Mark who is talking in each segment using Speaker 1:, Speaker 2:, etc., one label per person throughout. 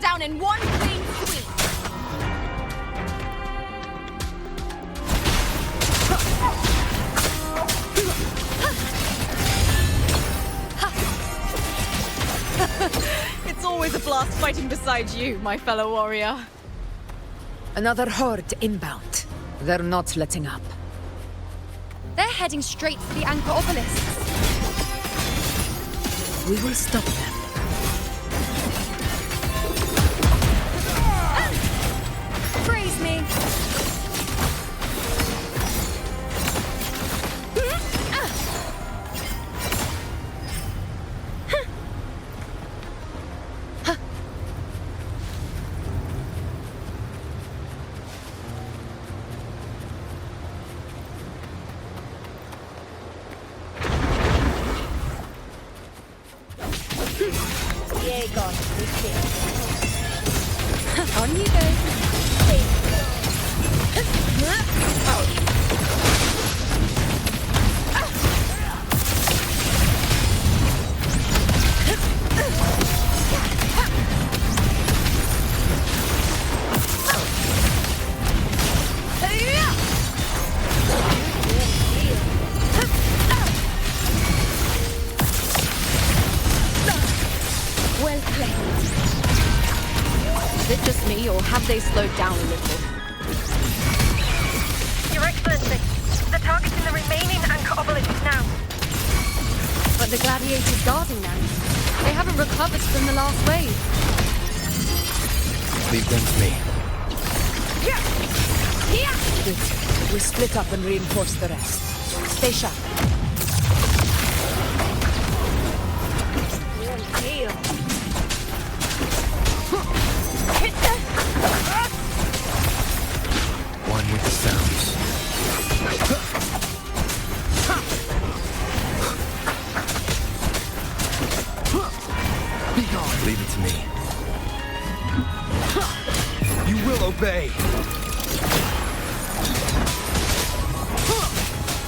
Speaker 1: down in one clean sweep. It's always a blast fighting beside you, my fellow warrior.
Speaker 2: Another horde inbound. They're not letting up.
Speaker 1: They're heading straight for the anchor obelisks.
Speaker 2: We will stop them.
Speaker 1: Praise me. On you go. Well played. Is it just me, or have they slowed down a little?
Speaker 3: Your Excellency, the target's in the remaining anchor obelisks now.
Speaker 1: But the gladiators guarding them, they haven't recovered from the last wave.
Speaker 4: Leave them to me.
Speaker 2: Good. We split up and reinforce the rest. Stay sharp.
Speaker 4: One with the sounds. Be gone. Leave it to me. You will obey.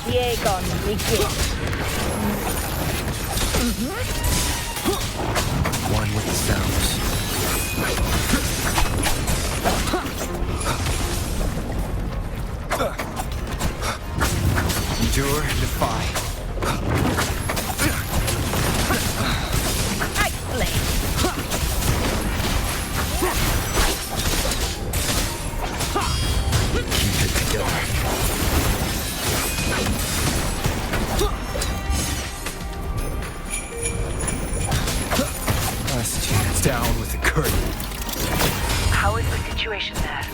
Speaker 3: Diego,
Speaker 4: One with the sounds. Endure and defy. Keep it together. Last chance. Down with the curtain.
Speaker 3: How is the situation there?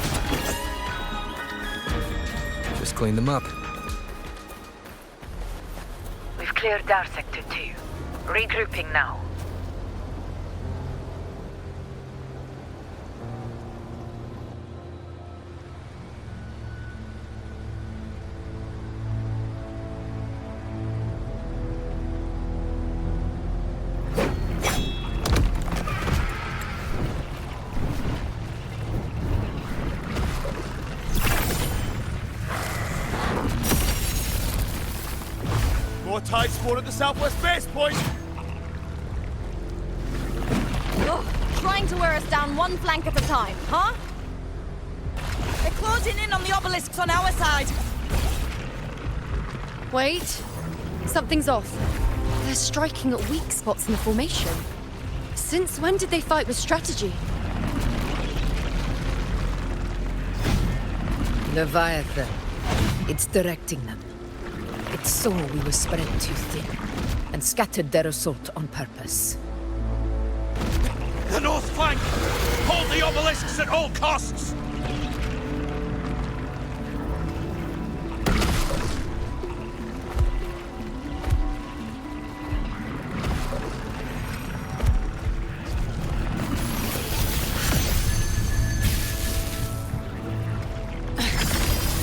Speaker 4: Just clean them up.
Speaker 3: We've cleared our Sector 2. Regrouping now.
Speaker 5: More tide spawn at the southwest base point!
Speaker 1: Ugh, trying to wear us down one flank at a time, huh?
Speaker 6: They're closing in on the obelisks on our side.
Speaker 1: Wait. Something's off. They're striking at weak spots in the formation. Since when did they fight with strategy?
Speaker 2: Leviathan. It's directing them. It saw we were spread too thin, and scattered their assault on purpose.
Speaker 5: The north flank! Hold the obelisks at all costs!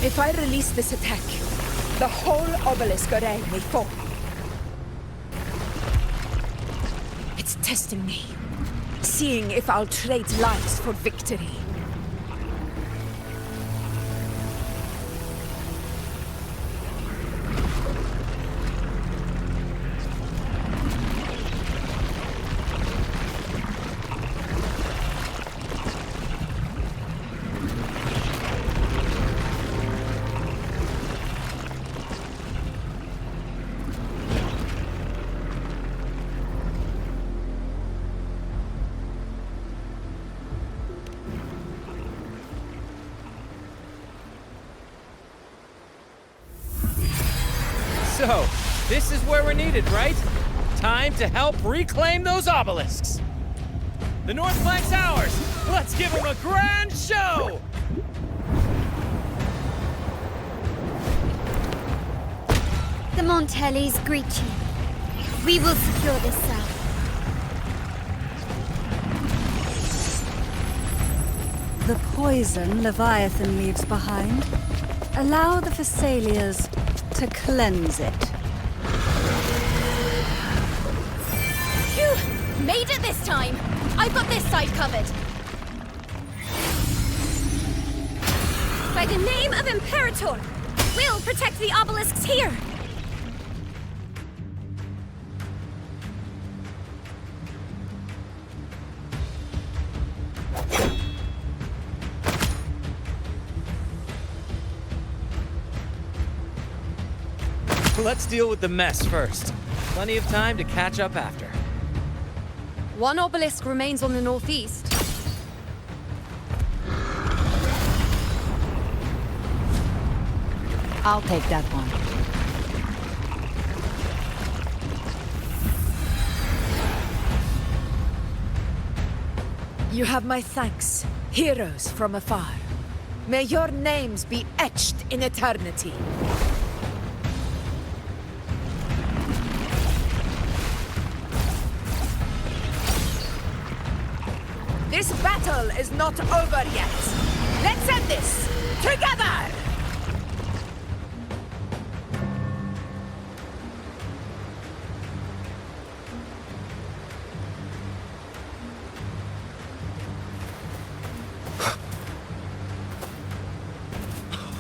Speaker 2: If I release this attack, the whole obelisk array may fall. It's testing me, seeing if I'll trade lives for victory.
Speaker 7: So, this is where we're needed, right? Time to help reclaim those obelisks. The North Flank's ours! Let's give them a grand show!
Speaker 8: The Montellis greet you. We will secure this cell.
Speaker 9: The poison Leviathan leaves behind. Allow the Versalias to cleanse it.
Speaker 1: Phew! Made it this time! I've got this side covered.
Speaker 8: By the name of Imperator, we'll protect the obelisks here.
Speaker 7: Let's deal with the mess first. Plenty of time to catch up after.
Speaker 1: One obelisk remains on the northeast.
Speaker 2: I'll take that one. You have my thanks, heroes from afar. May your names be etched in eternity. This battle is not over yet. Let's end this together!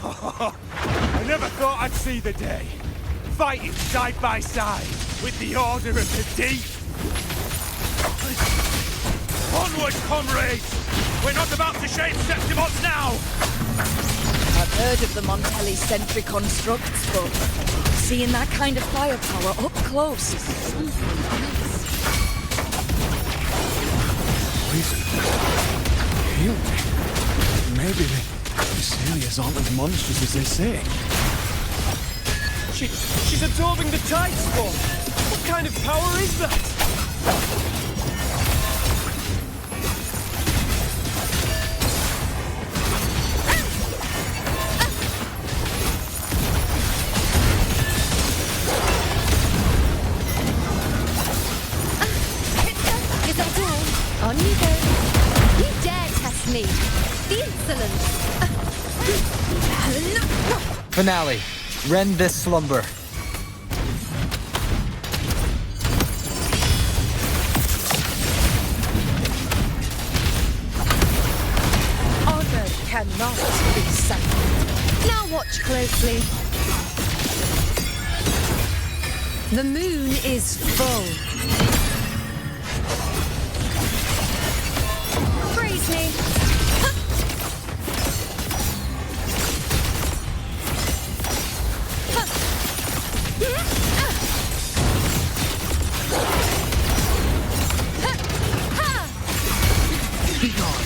Speaker 5: I never thought I'd see the day. Fighting side by side with the Order of the Deep. Onward, comrades! We're not about to shape Septimos now!
Speaker 2: I've heard of the Montelli sentry constructs, but seeing that kind of firepower up close is something else.
Speaker 4: Poison. Healing. Maybe the Celias aren't as monstrous as they say.
Speaker 7: She's absorbing the tide storm. What kind of power is that?
Speaker 1: Is that all? On you go. You dare test me. The insolence.
Speaker 10: Finale. Rend this slumber.
Speaker 2: Honor cannot be sacrificed.
Speaker 1: Now watch closely. The moon is full. Praise me.
Speaker 4: Be gone.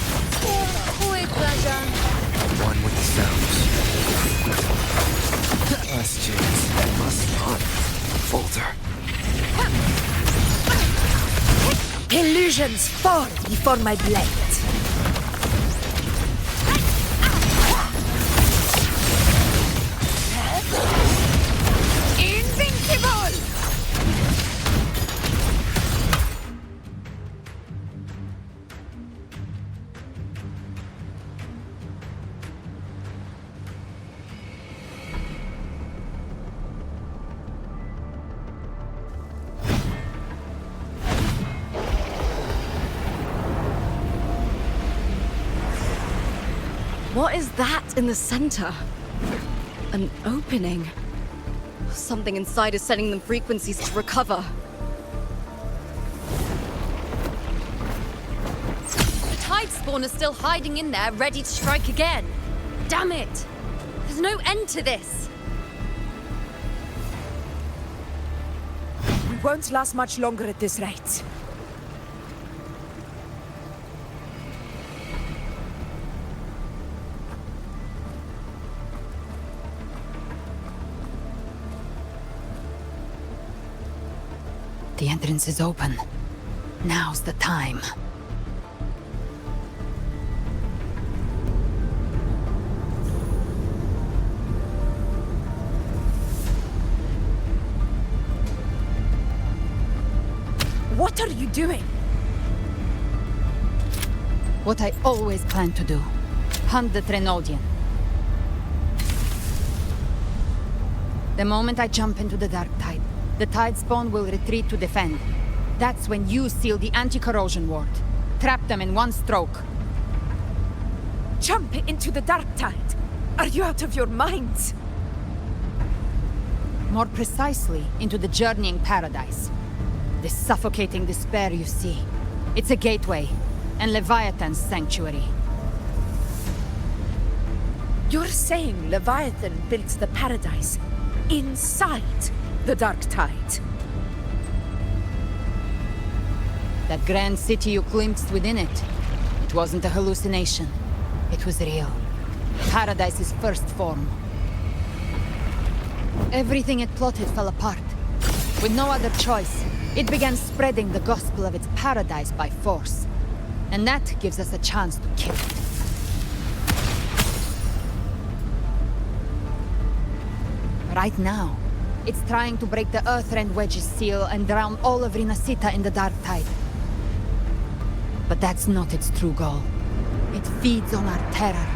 Speaker 1: With pleasure.
Speaker 4: One with the sounds. Last chance. Must not falter.
Speaker 2: Illusions fall before my blade. Invincible!
Speaker 1: What is that in the center? An opening. Something inside is sending them frequencies to recover. The tide spawn is still hiding in there, ready to strike again. Damn it! There's no end to this.
Speaker 2: We won't last much longer at this rate. The entrance is open. Now's the time.
Speaker 6: What are you doing?
Speaker 2: What I always planned to do. Hunt the Trenodian. The moment I jump into the Dark Tide, the Tide Spawn will retreat to defend. That's when you seal the anti-corrosion ward. Trap them in one stroke.
Speaker 6: Jump into the Dark Tide? Are you out of your minds?
Speaker 2: More precisely, into the journeying paradise. This suffocating despair you see. It's a gateway, and Leviathan's sanctuary.
Speaker 6: You're saying Leviathan built the paradise inside the Dark Tide?
Speaker 2: That grand city you glimpsed within it, it wasn't a hallucination. It was real. Paradise's first form. Everything it plotted fell apart. With no other choice, it began spreading the gospel of its paradise by force. And that gives us a chance to kill it. Right now, it's trying to break the Earthrend Wedge's seal and drown all of Rinasita in the Dark Tide. But that's not its true goal. It feeds on our terror,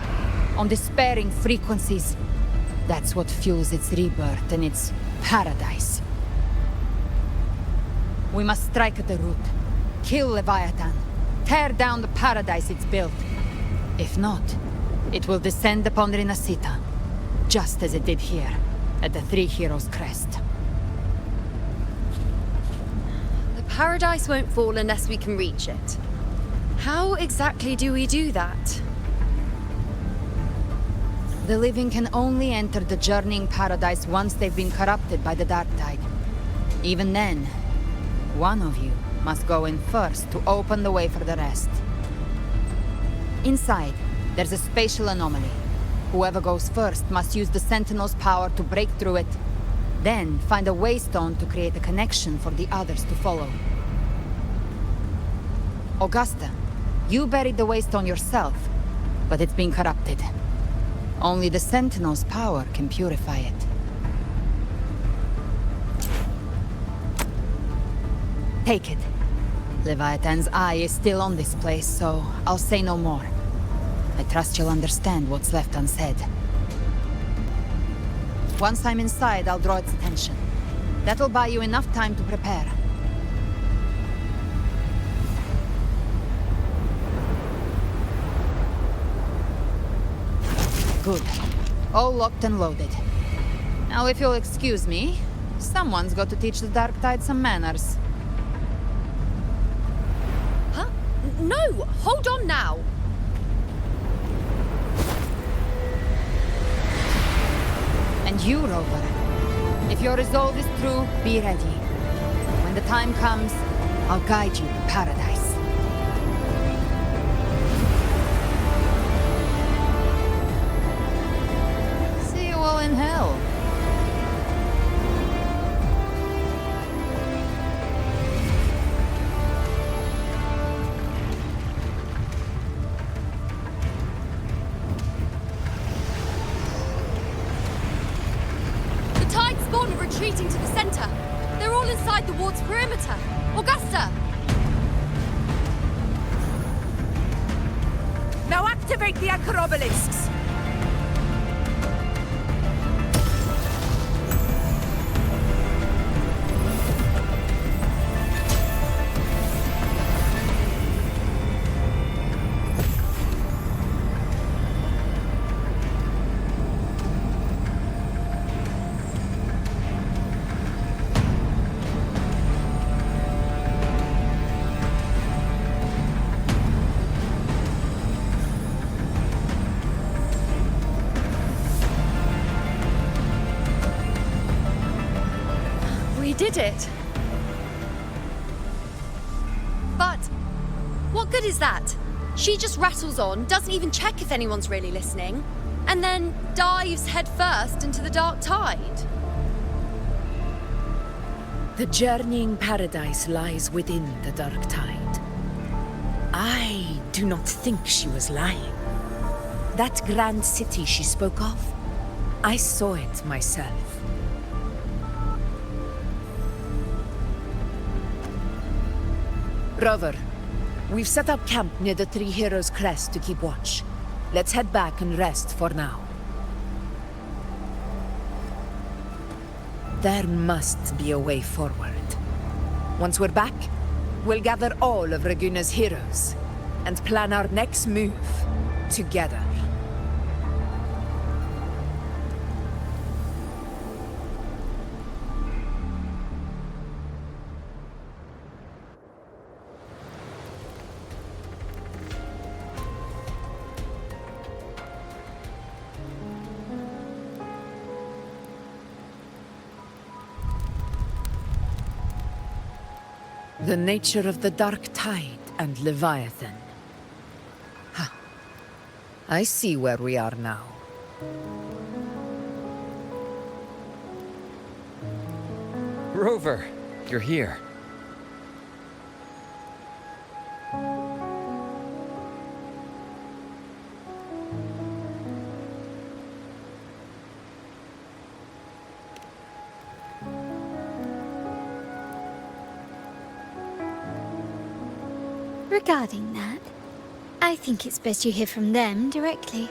Speaker 2: on despairing frequencies. That's what fuels its rebirth and its paradise. We must strike at the root. Kill Leviathan. Tear down the paradise it's built. If not, it will descend upon Rinasita, just as it did here, at the Three Heroes' Crest.
Speaker 1: The paradise won't fall unless we can reach it. How exactly do we do that?
Speaker 2: The living can only enter the journeying paradise once they've been corrupted by the Dark Tide. Even then, one of you must go in first to open the way for the rest. Inside, there's a spatial anomaly. Whoever goes first must use the Sentinel's power to break through it, then find a waystone to create a connection for the others to follow. Augusta, you buried the waystone yourself, but it's been corrupted. Only the Sentinel's power can purify it. Take it. Leviathan's eye is still on this place, so I'll say no more. I trust you'll understand what's left unsaid. Once I'm inside, I'll draw its attention. That'll buy you enough time to prepare. Good. All locked and loaded. Now, if you'll excuse me, someone's got to teach the Dark Tide some manners.
Speaker 1: Huh? No! Hold on now!
Speaker 2: And you, Rover, if your resolve is true, be ready. When the time comes, I'll guide you to paradise. See you all in hell.
Speaker 1: Retreating to the center. They're all inside the ward's perimeter. Augusta!
Speaker 6: Now activate the anchor obelisks!
Speaker 1: Did it. But what good is that? She just rattles on, doesn't even check if anyone's really listening, and then dives headfirst into the Dark Tide.
Speaker 6: The journeying paradise lies within the dark tide. I do not think she was lying. That grand city she spoke of, I saw it myself. Rover, we've set up camp near the Three Heroes Crest to keep watch. Let's head back and rest for now. There must be a way forward. Once we're back, we'll gather all of Raguna's heroes and plan our next move together. The nature of the dark tide and Leviathan. Huh. I see where we are now.
Speaker 10: Rover, you're here.
Speaker 8: Regarding that, I think it's best you hear from them directly.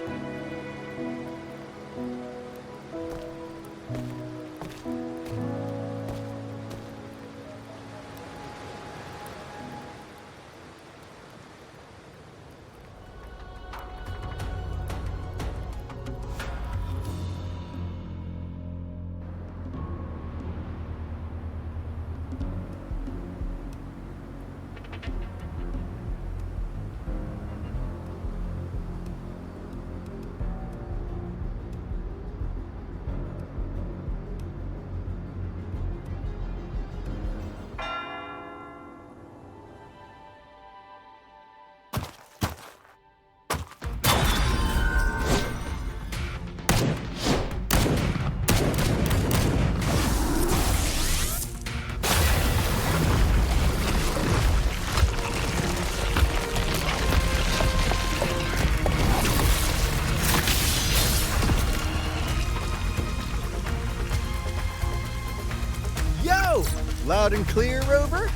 Speaker 11: Loud and clear, Rover?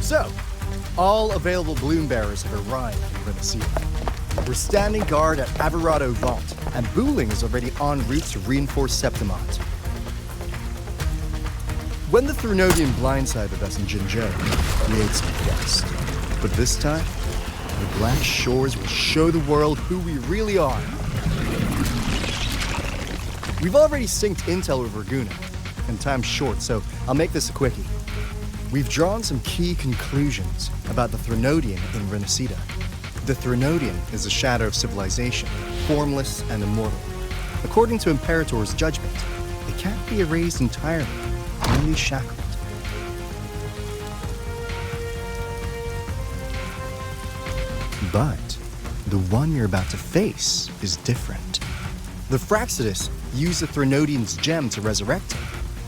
Speaker 11: So, all available bloom bearers have arrived in Renacita. We're standing guard at Averado Vault, and Booling is already en route to reinforce Septimont. When the Threnodian blindsided us in Jinzhou, we ate some guests. But this time, the Black Shores will show the world who we really are. We've already synced intel with Raguna, and time's short, so I'll make this a quickie. We've drawn some key conclusions about the Threnodian in Renacita. The Threnodian is a shadow of civilization, formless and immortal. According to Imperator's judgment, it can't be erased entirely, only shackled. But the one you're about to face is different. The Fraxidus used the Threnodian's gem to resurrect him,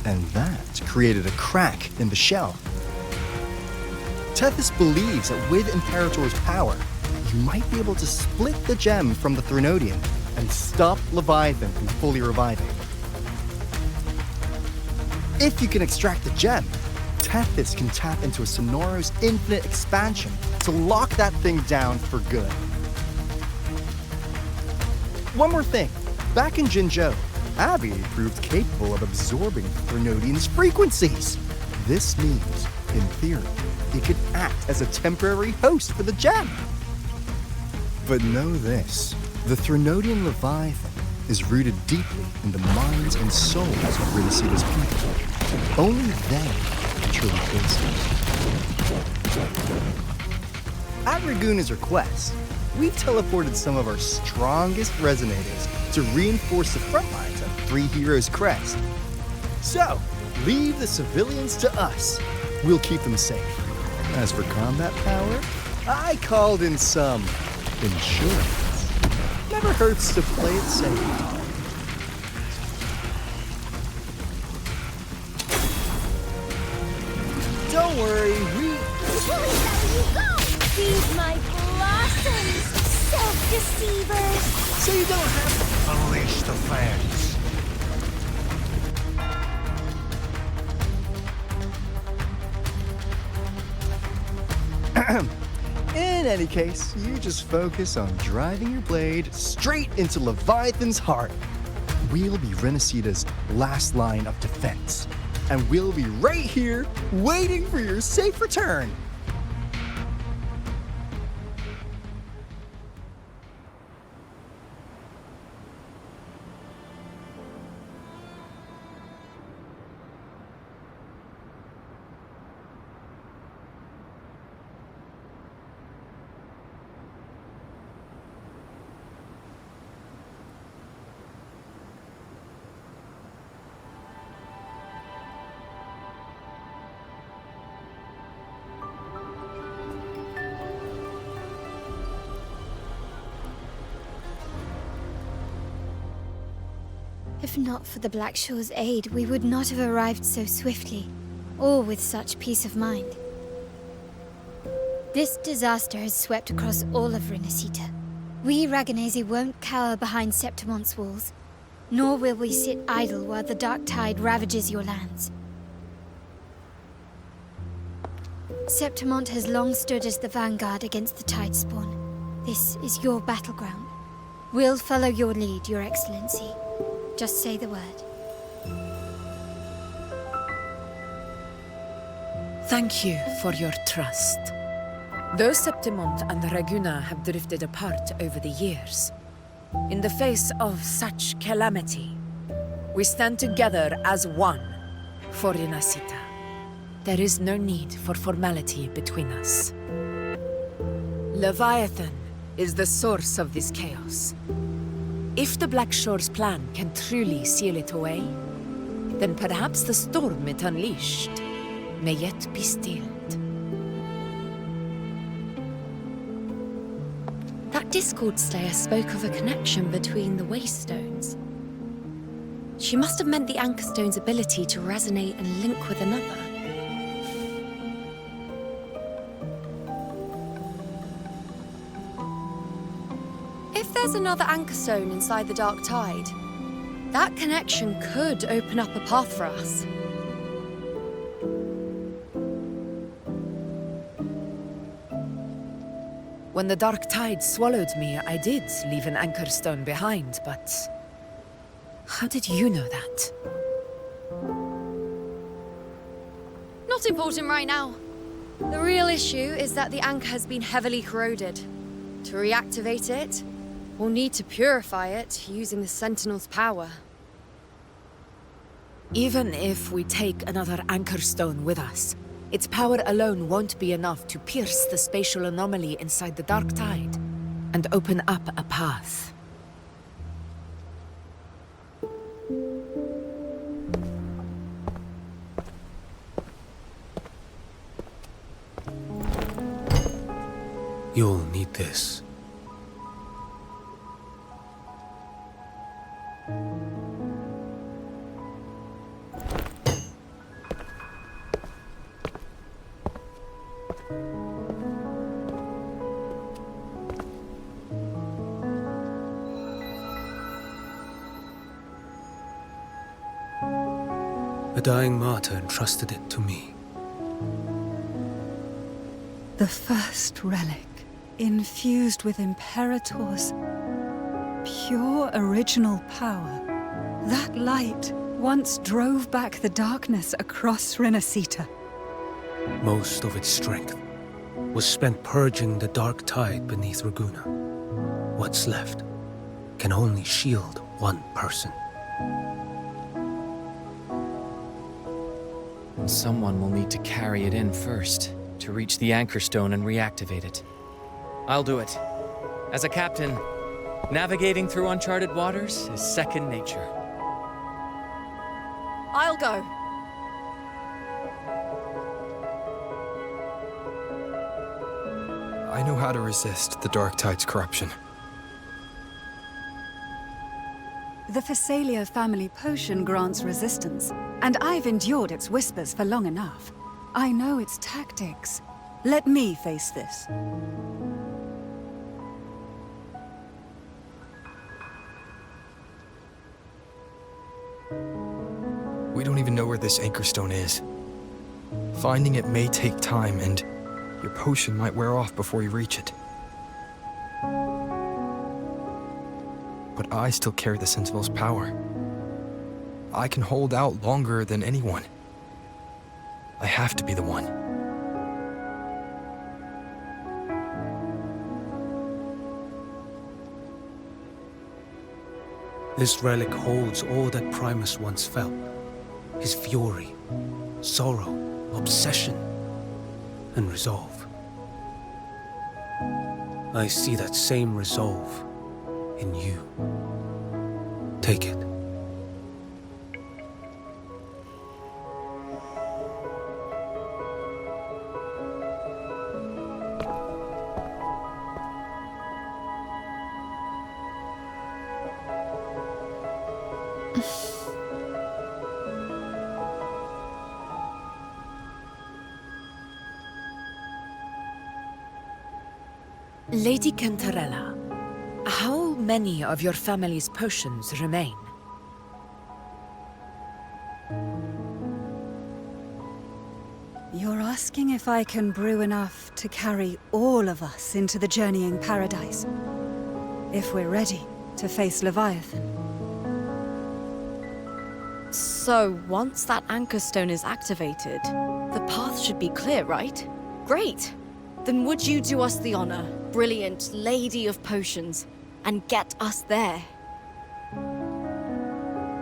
Speaker 11: and that created a crack in the shell. Tethys believes that with Imperator's power, you might be able to split the gem from the Threnodian and stop Leviathan from fully reviving. If you can extract the gem, Tethys can tap into a Sonoro's infinite expansion to lock that thing down for good. One more thing. Back in Jinzhou, Abby proved capable of absorbing Threnodian's frequencies. This means, in theory, it could act as a temporary host for the gem. But know this, the Threnodian Leviathan is rooted deeply in the minds and souls of Renacita's people. Only they can truly face it. At Raguna's request, we've teleported some of our strongest resonators to reinforce the front lines at Three Heroes Crest. So, leave the civilians to us. We'll keep them safe. As for combat power, I called in some insurance. Never hurts to play it safe. Don't worry, we...
Speaker 8: Please let you go! Feed my blossoms, self-deceivers!
Speaker 11: So you don't have...
Speaker 5: Unleash the fans.
Speaker 11: In any case, you just focus on driving your blade straight into Leviathan's heart. We'll be Renacita's last line of defense. And we'll be right here, waiting for your safe return.
Speaker 8: If not for the Black Shore's aid, we would not have arrived so swiftly, or with such peace of mind. This disaster has swept across all of Renacita. We Raganazi won't cower behind Septimonte's walls, nor will we sit idle while the dark tide ravages your lands. Septimonte has long stood as the vanguard against the Tidespawn. This is your battleground. We'll follow your lead, Your Excellency. Just say the word.
Speaker 6: Thank you for your trust. Though Septimonte and Raguna have drifted apart over the years, in the face of such calamity, we stand together as one for Renacita. There is no need for formality between us. Leviathan is the source of this chaos. If the Black Shore's plan can truly seal it away, then perhaps the storm it unleashed may yet be stilled.
Speaker 1: That Discord Slayer spoke of a connection between the Waystones. She must have meant the Anchorstone's ability to resonate and link with another. If there's another Anchorstone inside the Dark Tide, that connection could open up a path for us.
Speaker 6: When the Dark Tide swallowed me, I did leave an Anchorstone behind, but... how did you know that?
Speaker 1: Not important right now. The real issue is that the anchor has been heavily corroded. To reactivate it, we'll need to purify it using the Sentinel's power.
Speaker 6: Even if we take another Anchorstone with us, its power alone won't be enough to pierce the spatial anomaly inside the Dark Tide and open up a path.
Speaker 12: You'll need this. A dying martyr entrusted it to me.
Speaker 9: The first relic, infused with Imperator's pure original power. That light once drove back the darkness across Renacita.
Speaker 12: Most of its strength was spent purging the dark tide beneath Raguna. What's left can only shield one person.
Speaker 10: Someone will need to carry it in first, to reach the Anchorstone and reactivate it. I'll do it. As a captain, navigating through uncharted waters is second nature.
Speaker 1: I'll go.
Speaker 4: I know how to resist the Dark Tide's corruption.
Speaker 9: The Phasalia family potion grants resistance, and I've endured its whispers for long enough. I know its tactics. Let me face this.
Speaker 4: We don't even know where this anchor stone is. Finding it may take time, and your potion might wear off before you reach it. But I still carry the Sentinel's power. I can hold out longer than anyone. I have to be the one.
Speaker 12: This relic holds all that Primus once felt. His fury, sorrow, obsession, and resolve. I see that same resolve in you. Take it.
Speaker 6: Lady Cantarella, how many of your family's potions remain?
Speaker 9: You're asking if I can brew enough to carry all of us into the journeying paradise. If we're ready to face Leviathan.
Speaker 1: So, once that anchor stone is activated, the path should be clear, right? Great! Then would you do us the honor, brilliant Lady of Potions, and get us there?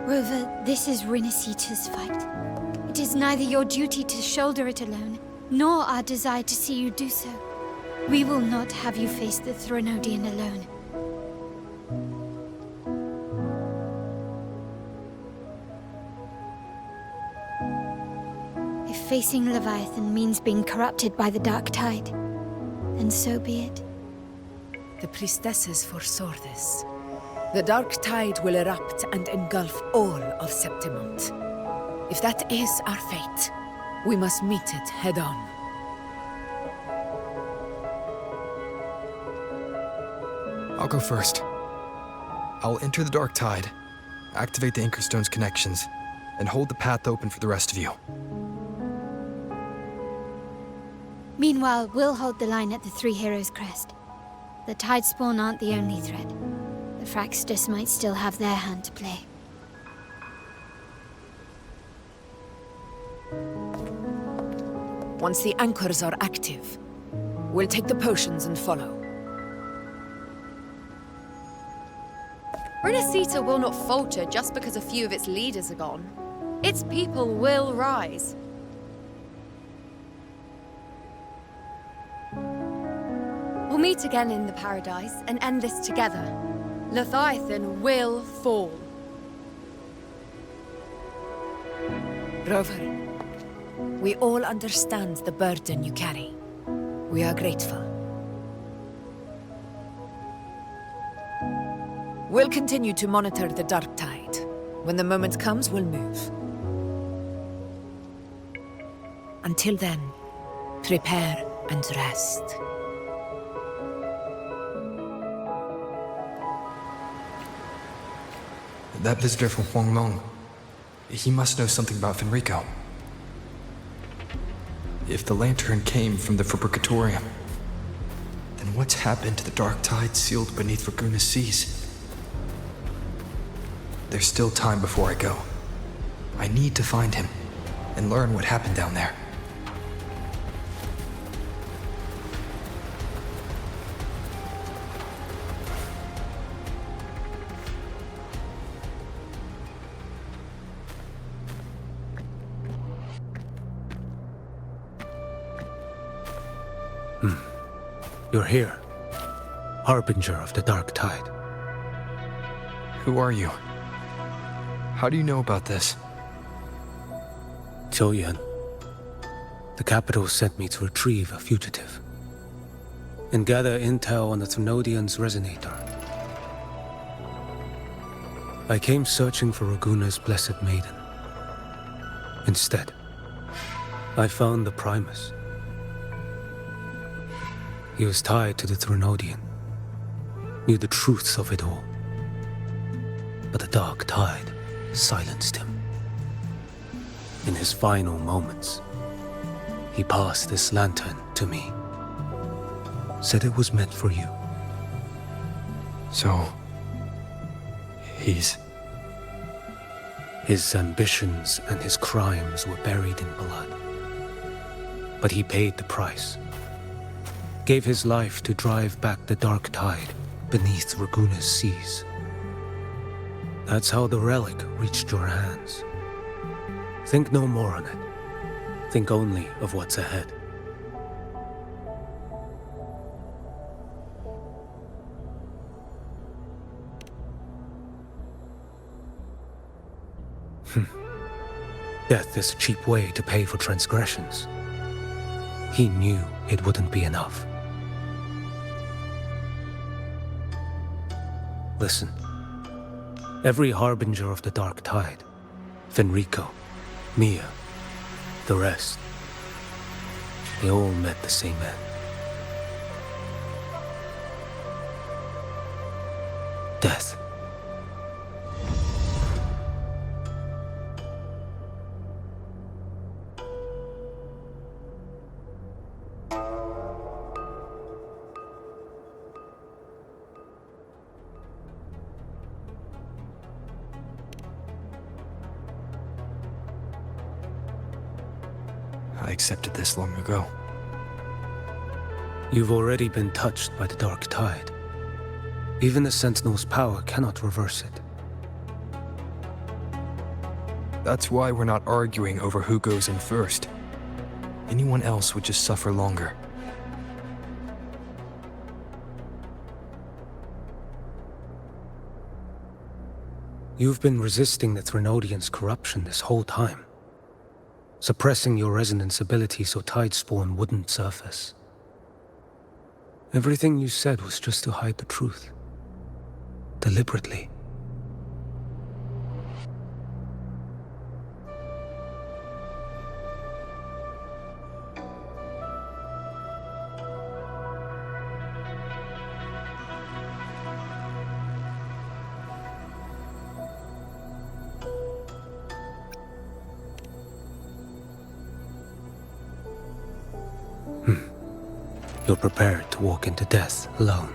Speaker 8: Rover, this is Rinasita's fight. It is neither your duty to shoulder it alone, nor our desire to see you do so. We will not have you face the Threnodian alone. If facing Leviathan means being corrupted by the Dark Tide, then so be it.
Speaker 6: The priestesses foresaw this. The Dark Tide will erupt and engulf all of Septimont. If that is our fate, we must meet it head-on.
Speaker 4: I'll go first. I'll enter the Dark Tide, activate the Anchor Stone's connections, and hold the path open for the rest of you.
Speaker 8: Meanwhile, we'll hold the line at the Three Heroes Crest. The Tidespawn aren't the only threat. The Fraxtus might still have their hand to play.
Speaker 6: Once the anchors are active, we'll take the potions and follow.
Speaker 1: Rinasita will not falter just because a few of its leaders are gone. Its people will rise. We'll meet again in the paradise and end this together. Leviathan will fall.
Speaker 6: Rover, we all understand the burden you carry. We are grateful. We'll continue to monitor the Dark Tide. When the moment comes, we'll move. Until then, prepare and rest.
Speaker 4: That visitor from Huangmeng, he must know something about Fenrico. If the lantern came from the Fabricatorium, then what's happened to the Dark Tide sealed beneath Raguna's seas? There's still time before I go. I need to find him and learn what happened down there.
Speaker 12: You're here, harbinger of the Dark Tide.
Speaker 4: Who are you? How do you know about this?
Speaker 12: Zhouyan. The capital sent me to retrieve a fugitive and gather intel on the Thenodian's resonator. I came searching for Raguna's blessed maiden. Instead, I found the Primus. He was tied to the Threnodian, knew the truths of it all. But the dark tide silenced him. In his final moments, he passed this lantern to me. Said it was meant for you.
Speaker 4: So... he's...
Speaker 12: His ambitions and his crimes were buried in blood. But he paid the price. Gave his life to drive back the dark tide beneath Raguna's seas. That's how the relic reached your hands. Think no more on it. Think only of what's ahead. Death is a cheap way to pay for transgressions. He knew it wouldn't be enough. Listen. Every harbinger of the dark tide, Fenrico, Mia, the rest, they all met the same end. Death.
Speaker 4: I accepted this long ago.
Speaker 12: You've already been touched by the dark tide. Even the Sentinel's power cannot reverse it.
Speaker 4: That's why we're not arguing over who goes in first. Anyone else would just suffer longer.
Speaker 12: You've been resisting the Threnodians' corruption this whole time. Suppressing your resonance ability so Tidespawn wouldn't surface. Everything you said was just to hide the truth. Deliberately. You're prepared to walk into death alone.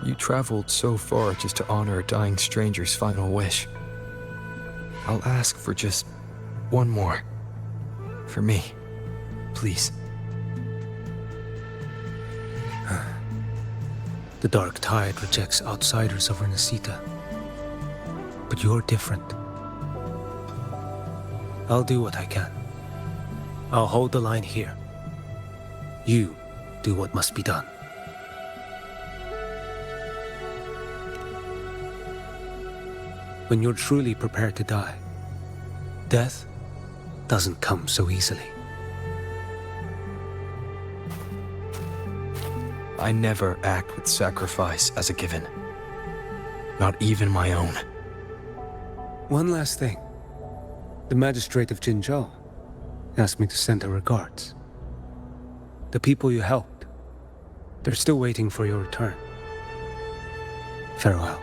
Speaker 4: You traveled so far just to honor a dying stranger's final wish. I'll ask for just one more. For me. Please.
Speaker 12: The dark tide rejects outsiders of Renacita. But you're different. I'll do what I can. I'll hold the line here. You do what must be done. When you're truly prepared to die, death doesn't come so easily.
Speaker 4: I never act with sacrifice as a given. Not even my own.
Speaker 12: One last thing. The magistrate of Jinzhou asked me to send her regards. The people you helped, they're still waiting for your return. Farewell.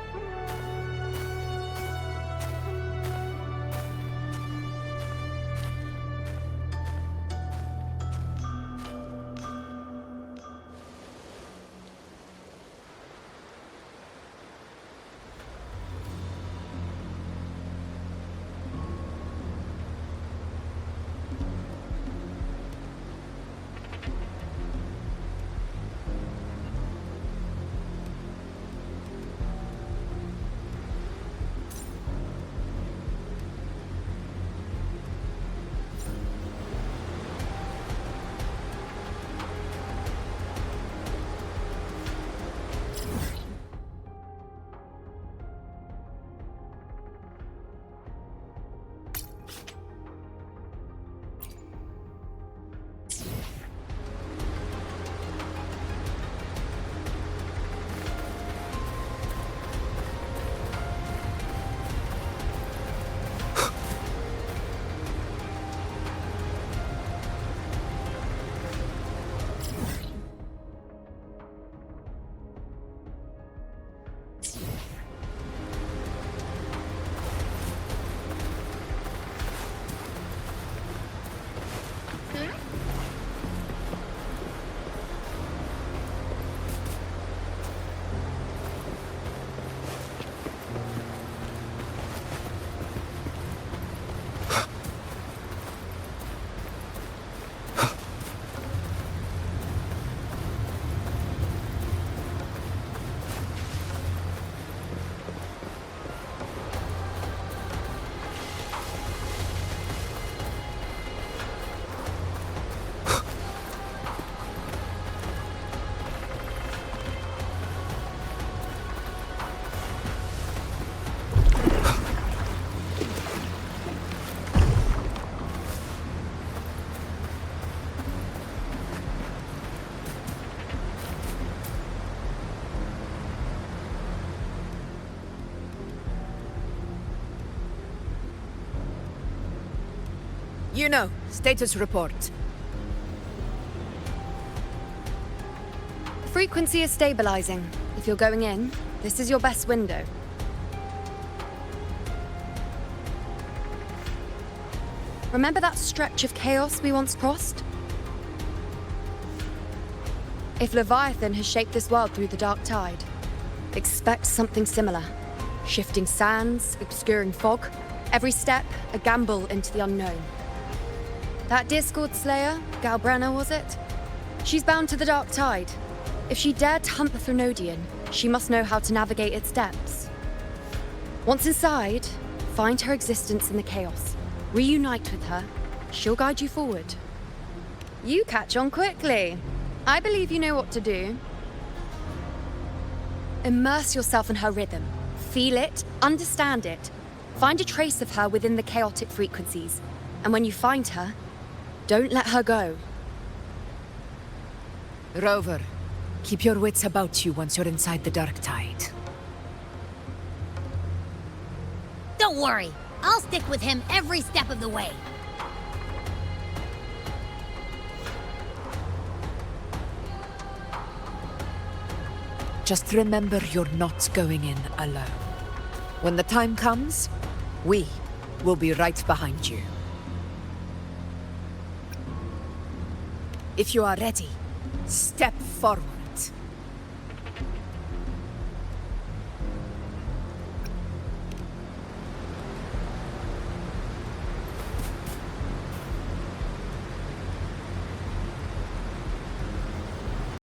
Speaker 6: You know, status report.
Speaker 1: Frequency is stabilizing. If you're going in, this is your best window. Remember that stretch of chaos we once crossed? If Leviathan has shaped this world through the dark tide, expect something similar. Shifting sands, obscuring fog, every step a gamble into the unknown. That Discord Slayer, Galbrenna was it? She's bound to the dark tide. If she dared to hunt the Threnodian, she must know how to navigate its depths. Once inside, find her existence in the chaos. Reunite with her. She'll guide you forward. You catch on quickly. I believe you know what to do. Immerse yourself in her rhythm. Feel it, understand it. Find a trace of her within the chaotic frequencies. And when you find her, don't let her go.
Speaker 6: Rover, keep your wits about you once you're inside the dark tide.
Speaker 13: Don't worry. I'll stick with him every step of the way.
Speaker 6: Just remember you're not going in alone. When the time comes, we will be right behind you. If you are ready, step forward.